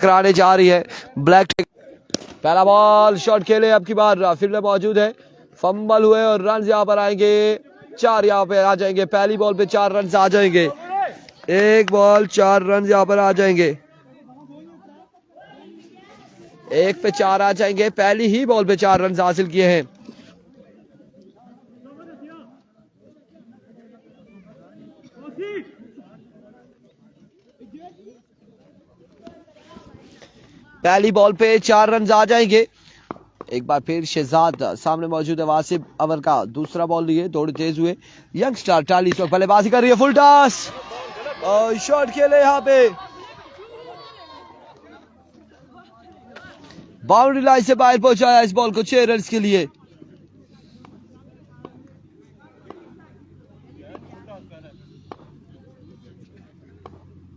कराने जा रही है ब्लैक। पहला बॉल शॉट खेले, अब की बार फील्डर मौजूद है, फंबल हुए और रन यहाँ पर आएंगे 4, यहाँ पे आ जाएंगे। पहली बॉल पे 4 रन आ जाएंगे, 1 बॉल 4 रन यहाँ पर आ जाएंगे, 1 पे 4 आ जाएंगे। पहली ही बॉल पे 4 रन हासिल किए हैं। पहली बॉल पे 4 रन आ जाएंगे। एक बार फिर शहजाद सामने मौजूद है, वासिफ अवर का दूसरा बॉल लिए, दौड़ तेज हुए यंगस्टर टाली इस वक्त बल्लेबाजी कर रही है, फुल टॉस और शॉट खेले यहाँ पे, बाउंड्री लाइन से बाहर पहुंचाया इस बॉल को 6 रन के लिए।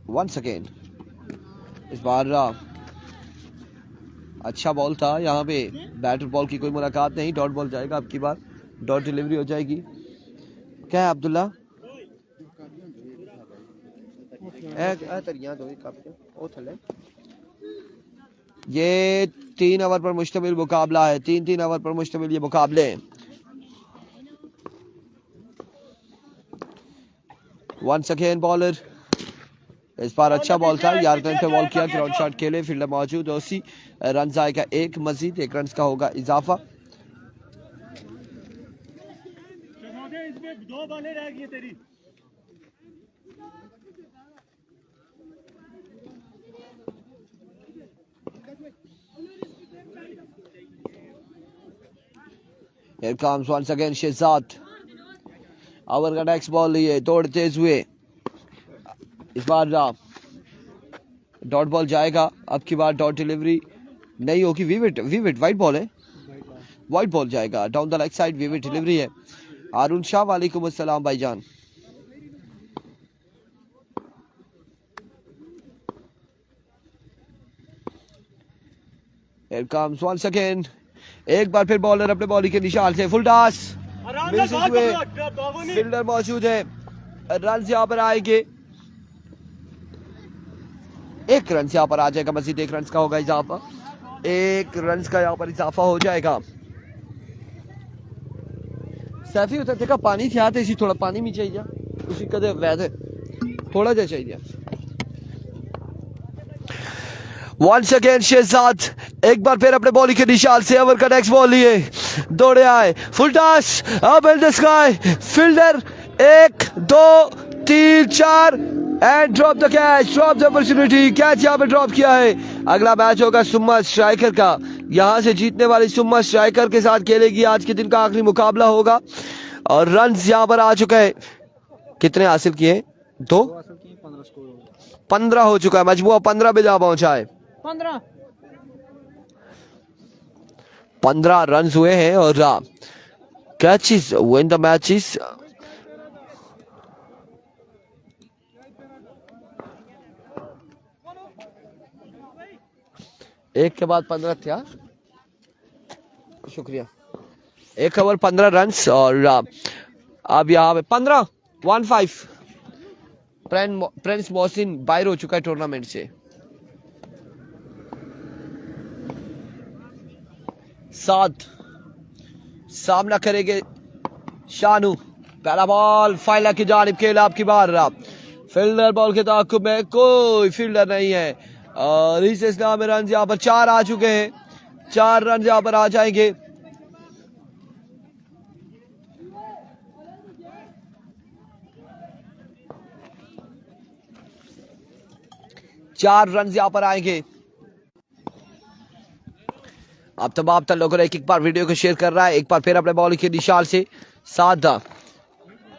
वंस अगेन इस बार अच्छा बॉल था, यहाँ पे बैटर बॉल की कोई मुलाकात नहीं, डॉट बॉल जाएगा, अब की बार डॉट डिलीवरी हो जाएगी। क्या है अब्दुल्ला? ये 3 ओवर पर मुश्तमिल मुकाबला है, 3 ओवर पर मुश्तमिल ये मुकाबले हैं। वंस अगेन बॉलर, इस बार अच्छा बॉल था, यार्करन पे बॉल किया, ग्राउंड शॉट खेले, फील्डर मौजूद, 80 रन आएगा, 1 मजीद 1 रन का होगा इजाफा। दो बॉलें रह गई तेरी। Here comes once again Shahzad, over का नेक्स्ट बॉल लिए, दौड़ तेज हुए, इस बार डॉट बॉल जाएगा, अब की बार डॉट डिलीवरी नहीं होगी, विविट वाइट बॉल है, वाइट बॉल जाएगा डाउन द लेग साइड, विविट डिलीवरी है। हारून शाह वालेकुम अस्सलाम भाईजान। Here comes once again, एक बार फिर बॉलर अपने बॉलिंग के निशान से फुल टॉस, फील्डर मौजूद है, रन यहाँ पर आएंगे, 1 रन यहाँ पर आ जाएगा, मजीद 1 रन का होगा इजाफा, 1 रन का यहाँ पर इजाफा हो जाएगा। सैफी उतर देखा पानी थी आते इसी, थोड़ा पानी भी चाहिए उसी कदे वैसे थोड़ा जा चाहिए। वंस अगेन शहजाद, एक बार फिर अपने बॉलिंग के निशान से ओवर का नेक्स्ट बॉल लिए, दौड़े आए, full toss, up in the sky, fielder 1 2 3 4 and drop the catch, drop the opportunity, catch यहाँ पे ड्रॉप किया है। अगला मैच होगा सुम्मा स्ट्राइकर का, यहाँ से जीतने वाली सुम्मा स्ट्राइकर के साथ खेलेगी, आज के दिन का आखिरी मुकाबला होगा और रन यहाँ पर आ चुका है, कितने हासिल किए? 2 15 हो चुका है, मजमुआ 15 पे जा पहुंचा है, 15 रन हुए हैं और कैचेस विन द मैचेस। एक के बाद 15 था, शुक्रिया, 1 ओवर 15 रन और अब यहाँ पे 15 प्रिंस मोहसिन बाहर हो चुका है टूर्नामेंट से। साथ सामना करेंगे शानू, पहला बॉल फाइला की जानिब खेला, आपकी बार फील्डर बॉल के ताक़ुब में कोई फील्डर नहीं है और इस इस्लाम में रन यहाँ पर 4 आ चुके हैं, 4 रन यहाँ पर आ जाएंगे। चार रन यहाँ पर आएंगे। अब तमाम लोगों ने एक बार वीडियो को शेयर कर रहा है, एक बार फिर अपने बॉल के निशान से साधा,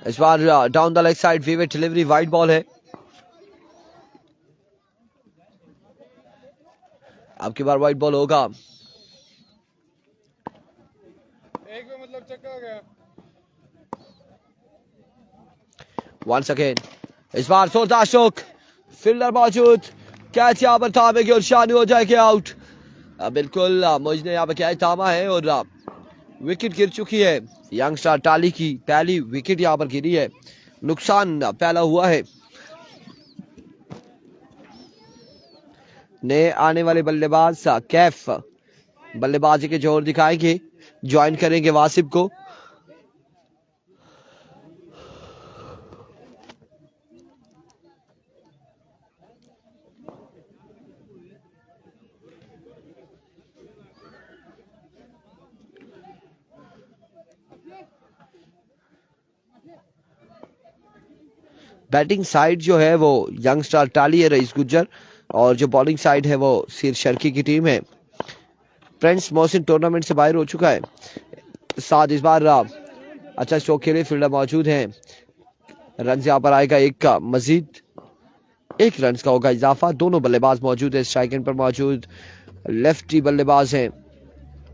इस बार डाउन द लेग साइड, विविट डिलीवरी, वाइड बॉल है, अब की बार वाइड बॉल होगा, एक में मतलब चक्का हो गया। वंस अगेन इस बार सोलता शोक, फील्डर मौजूद, कैच यहाँ पर थामेगी और शानू हो जाएगी आउट। बिल्कुल मुझने यहाँ पर क्या थामा है और विकेट गिर चुकी है, यंगस्टर टाली की पहली विकेट यहाँ पर गिरी है, नुकसान पहला हुआ है। नए आने वाले बल्लेबाज कैफ बल्लेबाजी के जोर दिखाएंगे, ज्वाइन करेंगे वासिफ को। बैटिंग साइड जो है वो यंगस्टर टाली है रईस गुज्जर, और जो बॉलिंग साइड है वो सिर शर्की की टीम है। फ्रेंड्स मोहसिन टूर्नामेंट से बाहर हो चुका है। साथ इस बार अच्छा स्ट्रोक खेले फील्डर मौजूद हैं। रन यहाँ पर आएगा एक का मजीद, 1 रन का होगा इजाफा। दोनों बल्लेबाज मौजूद है, स्ट्राइक एंड पर मौजूद लेफ्टी बल्लेबाज हैं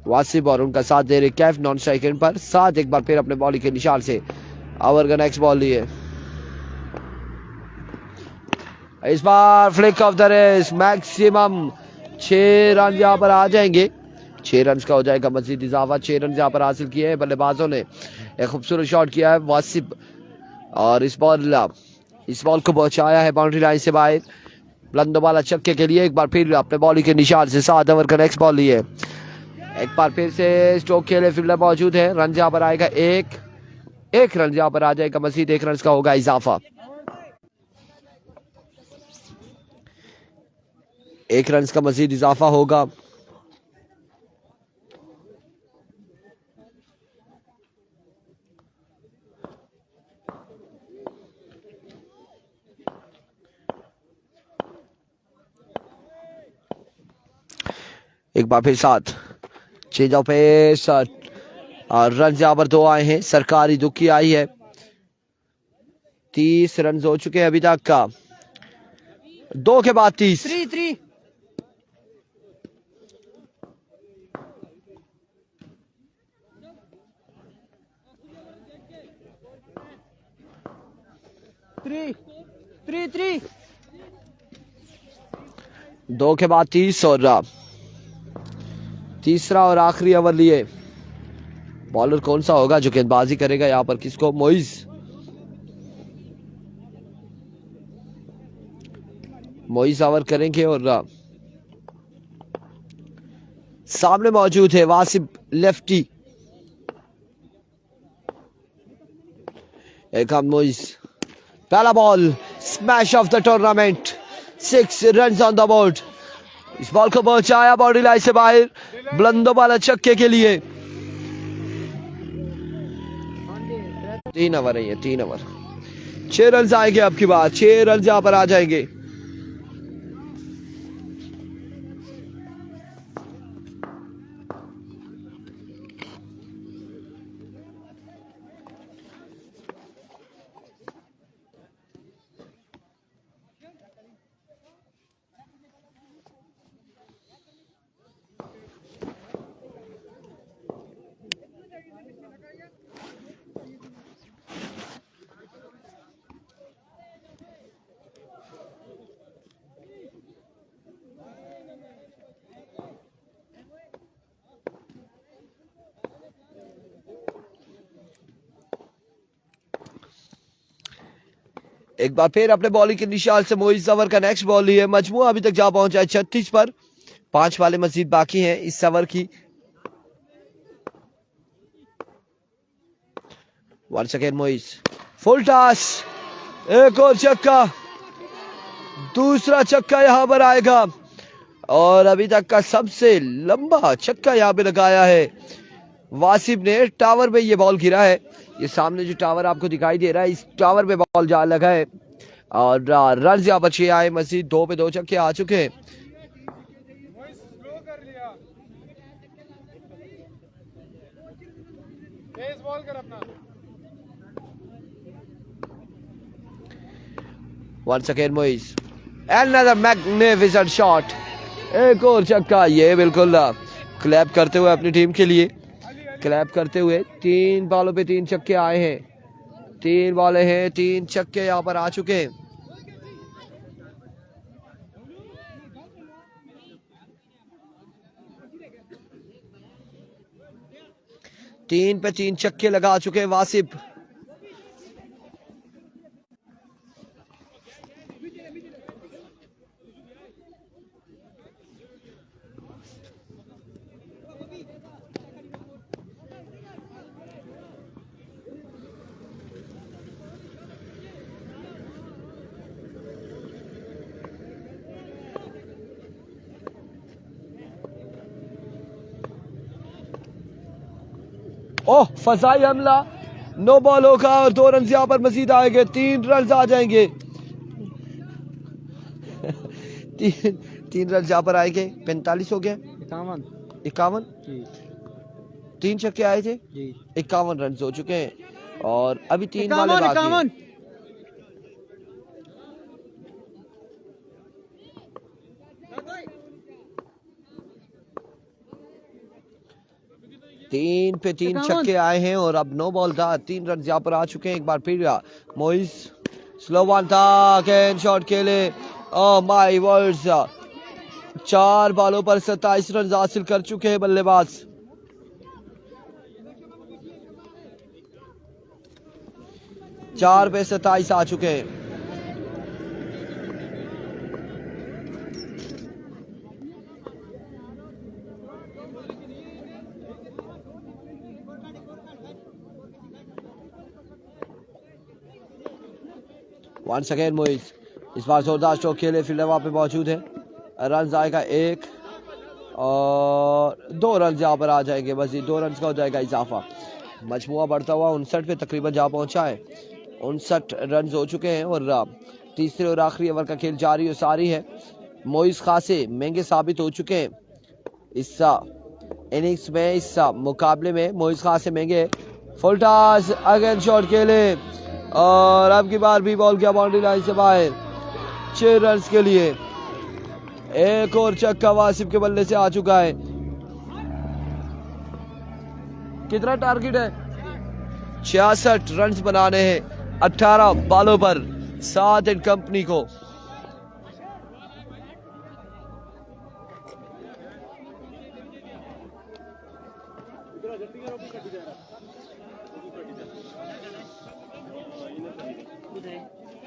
वासिफ और उनका साथ दे रहे कैफ नॉन स्ट्राइक एंड पर। साथ एक बार फिर अपने बॉलिंग के निशान से ओवर का नेक्स्ट बॉल लिए। इस बार flick off the race, maximum 6 run यहाँ पर आ जाएंगे। 6 रन का हो जाएगा मजीद इजाफा। 6 रन यहाँ पर हासिल किए हैं बल्लेबाजों ने। एक खूबसूरत शॉट किया है वासिफ और इस बॉल को पहुंचाया है बाउंड्री लाइन से बाहर। बुलंद वाला छक्के के लिए एक बार फिर अपने बॉलिंग के निशान से 7 ओवर का नेक्स्ट बॉल लिए। एक बार फिर से स्ट्रोक खेले फील्डर मौजूद है। रन यहाँ पर आएगा एक रन यहाँ पर आ जाएगा मजीद। 1 रन का होगा इजाफा। 1 रन का मजीद इजाफा होगा। एक बार फिर साथ चेंज ऑफ पेस और रन यहाँ पर 2 आए हैं। सरकारी दुखी आई है। 30 रन हो चुके हैं अभी तक का। 2 के बाद 30। 3 2 के बाद 30 और तीसरा और आखिरी ओवर लिए। बॉलर कौन सा होगा जो गेंदबाजी करेगा यहाँ पर? किसको? मोइज ओवर करेंगे और सामने मौजूद है वासिफ लेफ्टी। एक मोइज, पहला ball, smash of the tournament, 6 run on the board. इस बॉल को पहुंचाया बाउंड्री लाइन से बाहर, बुलंदो वाला छक्के के लिए। 3 ओवर है ये, 3 ओवर। 6 रन आएंगे आपकी बात, 6 रन यहां पर आ जाएंगे। एक बार फिर अपने बॉलिंग के निशान से मोइज ओवर का नेक्स्ट बॉल लिए। मजमुआ अभी तक जा पहुंचा है 36 पर, 5 वाले मजीद बाकी हैं इस ओवर की। Once again Moiz, full toss, एक और छक्का, दूसरा छक्का यहां पर आएगा और अभी तक का सबसे लंबा छक्का यहां पे लगाया है वासिफ ने। टावर पे ये बॉल गिरा है, ये सामने जो टावर आपको दिखाई दे रहा है, इस टावर पे बॉल जा लगा है और रन यहाँ पर 6 आए मजीद। 2 पे 2 छक्के आ चुके हैं। स्लो कर लिया, तेज बॉल कर अपना। Once again Moise, another magnificent shot, एक और छक्का। ये बिल्कुल क्लैप करते हुए अपनी टीम के लिए, क्लैप करते हुए। 3 बॉलों पे 3 छक्के आए हैं, 3 बॉलें हैं, 3 छक्के यहाँ पर आ चुके हैं। तीन पे 3 छक्के लगा चुके हैं वासिफ। ओह फजाई हमला, नो बॉल होगा और 2 रन यहाँ पर मजीद आएंगे, 3 रन आ जाएंगे। 3 रन यहाँ पर आएंगे, 45 हो गए, 51 3 छक्के आए थे, 51 रन हो चुके हैं और अभी 3 वाले बाकी हैं। तीन पे 3 छक्के आए हैं और अब नो बॉल था, 3 रन यहाँ पर आ चुके हैं। एक बार फिर मोइस स्लो वन था, कैन शॉट खेले, ओह माय वर्ड्स, 4 बॉलों पर 27 रन हासिल कर चुके हैं बल्लेबाज। चार पे 27 आ चुके हैं। वंस अगेन मोइस, इस बार जोरदार स्ट्रोक खेले, फील्डर वहां पे मौजूद है। रन आएगा 1 और 2 रन यहाँ पर आ जाएंगे, बस 2 रन का हो जाएगा इजाफा। मजमुआ बढ़ता हुआ 59 पे तकरीबन जा पहुंचा है। 59 रन हो चुके हैं और तीसरे और आखिरी ओवर का खेल जारी और सारी है। मोइस खासे महंगे साबित हो चुके हैं इस इनिंग्स में, इस मुकाबले में मोइस खासे महंगे। फुल टॉस, अगेन शॉट खेले और अब की बार भी बॉल किया बाउंड्री लाइन से बाहर, 6 रन के लिए। एक और छक्का वासिफ के बल्ले से आ चुका है। कितना टारगेट है? 66 रन बनाने हैं 18 बॉलों पर, 7 एंड कंपनी को।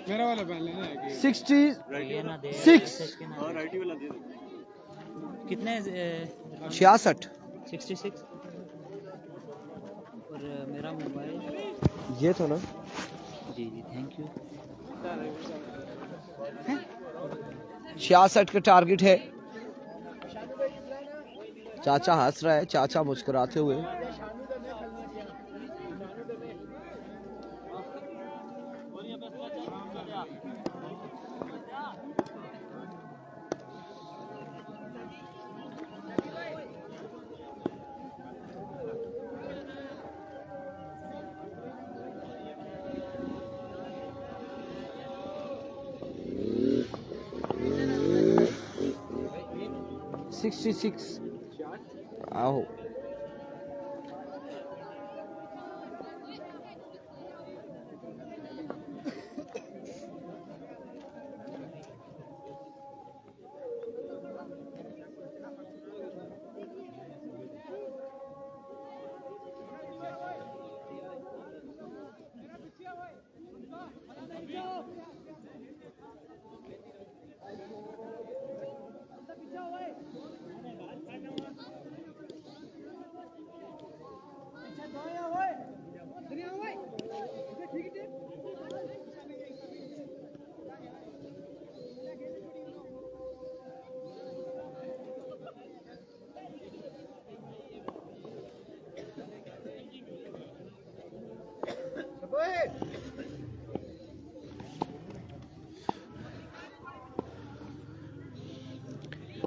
मेरा वाला पहन लेना है 66 कितने 66 66 और मेरा मोबाइल ये तो ना, जी जी थैंक यू। 66 का टारगेट है। चाचा हंस रहा है, चाचा मुस्कुराते हुए। आओ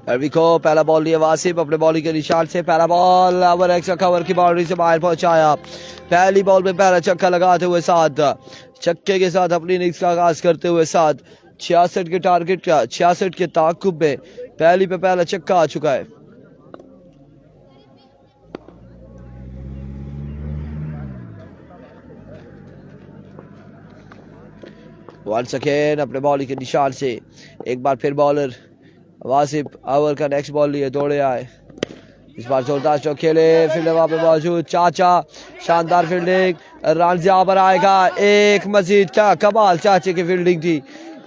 रवि को पहला बॉल लिया वासिफ अपने बॉलिंग के निशान से, पहला बॉल ओवर एक्स्ट्रा कवर की बाउंड्री से बाहर पहुंचाया। पहली बॉल में पहला छक्का लगाते हुए साथ छक्के के साथ अपनी इनिंग्स का आगाज करते हुए साथ 66 के टारगेट का 66 के ताकुब में पहली पे पहला छक्का आ चुका है। वंस अगेन अपने बॉलिंग के निशान से एक बार फिर बॉलर वासिफ ओवर का नेक्स्ट बॉल लिए दौड़े आए। इस बार जोरदार स्ट्रोक खेले, फील्डर वहां पे मौजूद, चाचा शानदार फील्डिंग, रन यहाँ पर आएगा एक मजीद। क्या कमाल चाचे की फील्डिंग थी,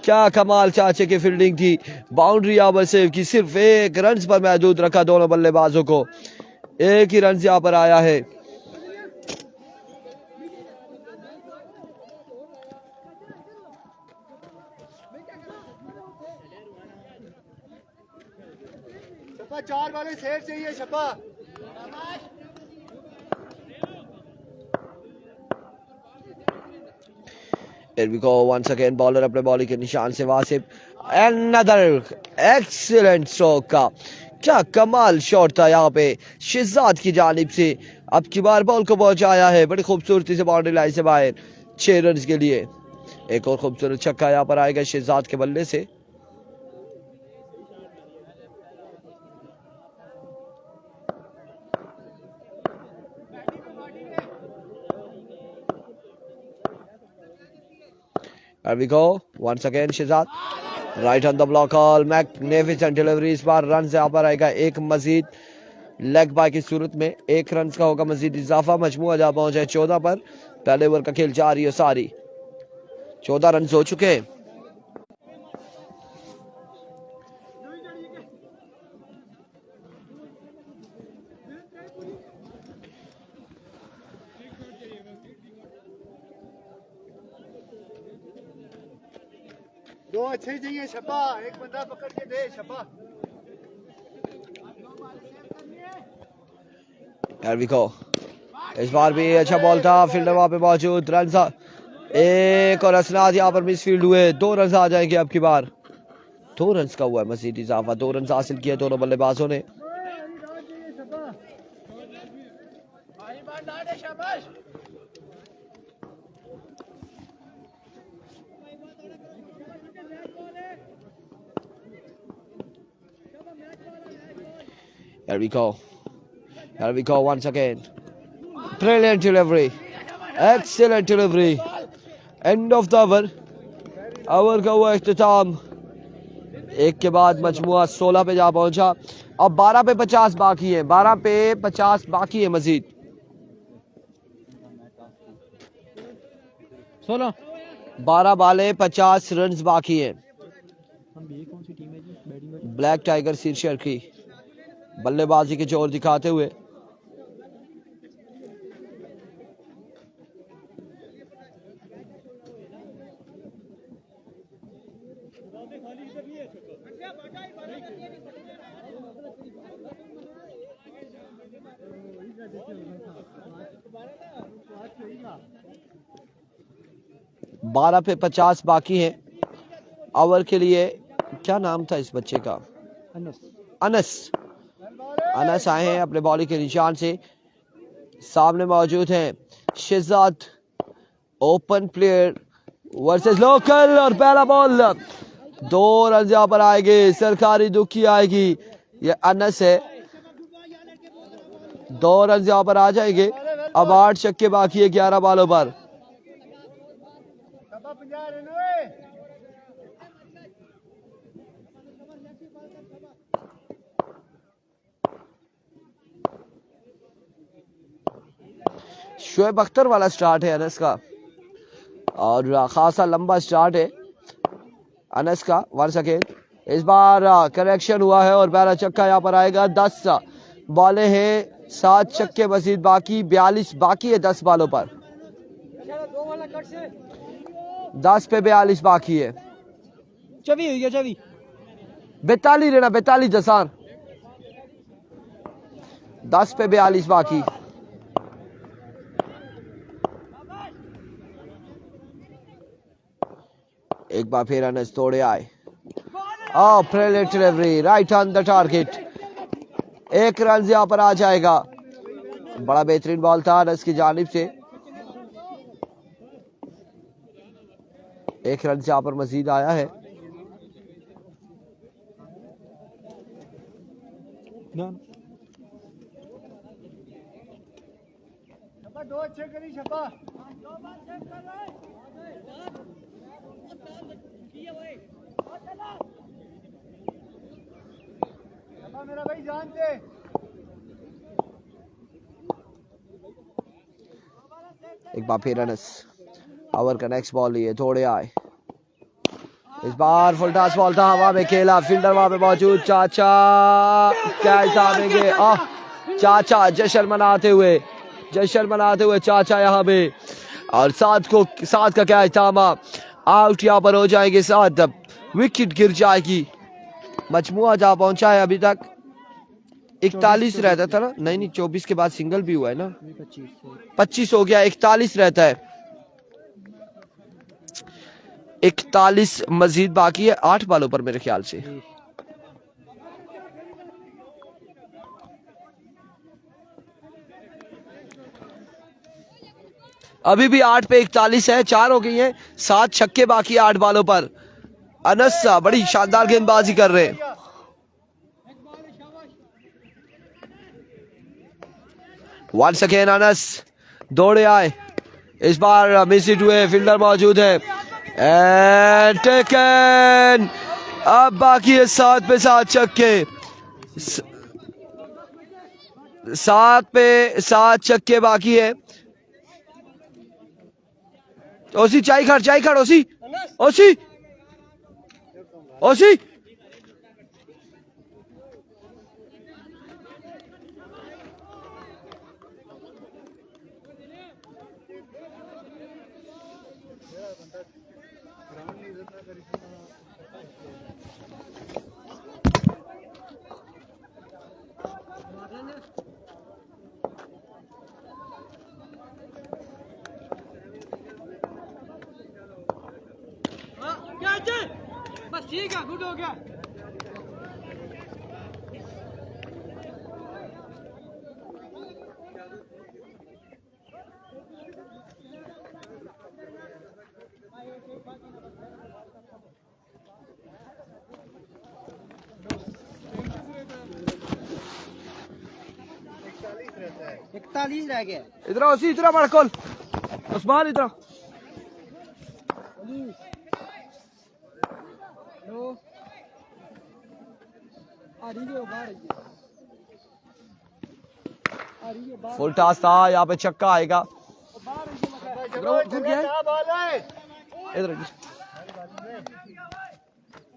क्या कमाल चाचे की फील्डिंग थी। बाउंड्री यहाँ पर सेव की, सिर्फ 1 रन पर महदूद रखा दोनों बल्लेबाजों को, 1 ही रन यहाँ पर आया है। छप्पा 4 वाले सेट चाहिए छप्पा। Here we go once again. Bowler अपने बॉलिंग के निशान से वासिफ. Another excellent stroke का क्या कमाल शॉट था यहाँ पे शहजाद की जानिब से. अब की बार बॉल को पहुंचाया है बड़ी खूबसूरती से बाउंड्री लाइन से बाहर 6 रन के लिए. एक और खूबसूरत छक्का यहाँ पर आएगा शहजाद के बल्ले से. Here we go once again Shehzad right on the block all magnificent delivery. इस बार रन यहाँ पर आएगा एक मजीद लेग बाय की सूरत में 1 रन का होगा मजीद इजाफा. मजमुआ जा पहुंचा है 14 पर. पहले ओवर का खेल जारी है सारी 14 रन हो चुके हैं. दो अच्छे ही चाहिए शब्बा एक बंदा पकड़ के दे शब्बा. Here we go. इस बार भी अच्छा बॉल था फील्डर वहां पे मौजूद. रन एक और असनाद यहाँ पर मिसफील्ड हुए. 2 रन आ जाएंगे अब की बार. 2 रन का हुआ है मजीद इजाफा. 2 रन हासिल किए दोनों बल्लेबाजों ने. Here we go. Here we go once again. Brilliant delivery. Excellent delivery. End of the over. Over का हुआ इख्तिताम. एक के बाद मजमुआ 16 पे जा पहुंचा. अब 12 पे 50 बाकी है. 12 पे 50 बाकी है मजीद. 16 12 बाले 50 रन बाकी है. कौन सी टीम है जी बैटिंग में? ब्लैक टाइगर शीर्षर की बल्लेबाजी के जोर दिखाते हुए. बारह पे 50 बाकी है. ओवर के लिए क्या नाम था इस बच्चे का? अनस. अनस आए हैं अपने बॉलिंग के निशान से. सामने मौजूद हैं Shahzad open player versus local. और पहला बॉल 2 रन यहाँ पर आएंगे. सरकारी दुखी आएगी. ये अनस है. 2 रन यहाँ पर आ जाएंगे. अब 8 छक्के बाकी है 11 बॉलों पर. शोएब अख्तर वाला स्टार्ट है अनस का और खासा लंबा स्टार्ट है अनस का. One second. इस बार करेक्शन हुआ है और पहला छक्का यहाँ पर आएगा. 10 बॉलें हैं 7 छक्के मजीद बाकी. 42 बाकी है 10 बॉलों पर. 10 पे 42 बाकी है. चवी हुई है चवी 42 रहना 42 दसान. 10 पे 42 बाकी. एक बार फिर अनस तोड़े आए. Brilliant delivery right on the target. 1 run यहां पर आ जाएगा. बड़ा बेहतरीन बॉल था अनस की जानिब से. 1 रन यहां पर मजीद आया है. दो अच्छे करी शब्बा. मेरा भाई जान दे. एक बार फिर अनस ओवर का नेक्स्ट बॉल लिए थोड़े आए. इस बार फुल टॉस बॉल था हवा में खेला. फील्डर वहां पे मौजूद. चाचा कैच थामेंगे. चाचा जश्न मनाते हुए चाचा यहाँ पे. और साथ का कैच थामा. आउट यहाँ पर हो जाएंगे. 7 विकेट गिर जाएगी. मजमुआ जा पहुंचा है अभी तक 41 रहता था ना. नहीं 24 के बाद सिंगल भी हुआ है ना. 25 हो गया. 41 रहता है. 41 मजीद बाकी है 8 बॉलों पर मेरे ख्याल से। अभी भी 8 पे 41 है, 4 हो गई हैं, 7 छक्के बाकी 8 बॉलों पर। अनस बड़ी शानदार गेंदबाजी कर रहे हैं। वंस अगेन अनस दौड़े आए, इस बार मिस इट हुए, फील्डर मौजूद है एंड टेकन। अब बाकी है 7 पे 7 छक्के, 7 पे 7 छक्के बाकी है। ओसी चाई खड़ ओसी ओसी ओसी बस ठीक है, गुड हो गया। रहता है। 41 रह गया। इधर ओसी, इधर बड़कोल उस्मान, इधर लो आ रही है बाहर, आ रही है बाहर, फुल टॉस था, यहाँ पे छक्का आएगा। क्या बॉल है? इधर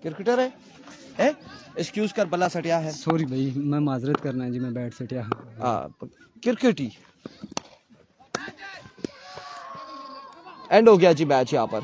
क्रिकेटर है एक्सक्यूज कर, बल्ला सटिया है। सॉरी भाई, मैं माजरत करना है जी, मैं बैट से उठा। क्रिकेट ही एंड हो गया जी मैच यहाँ पर।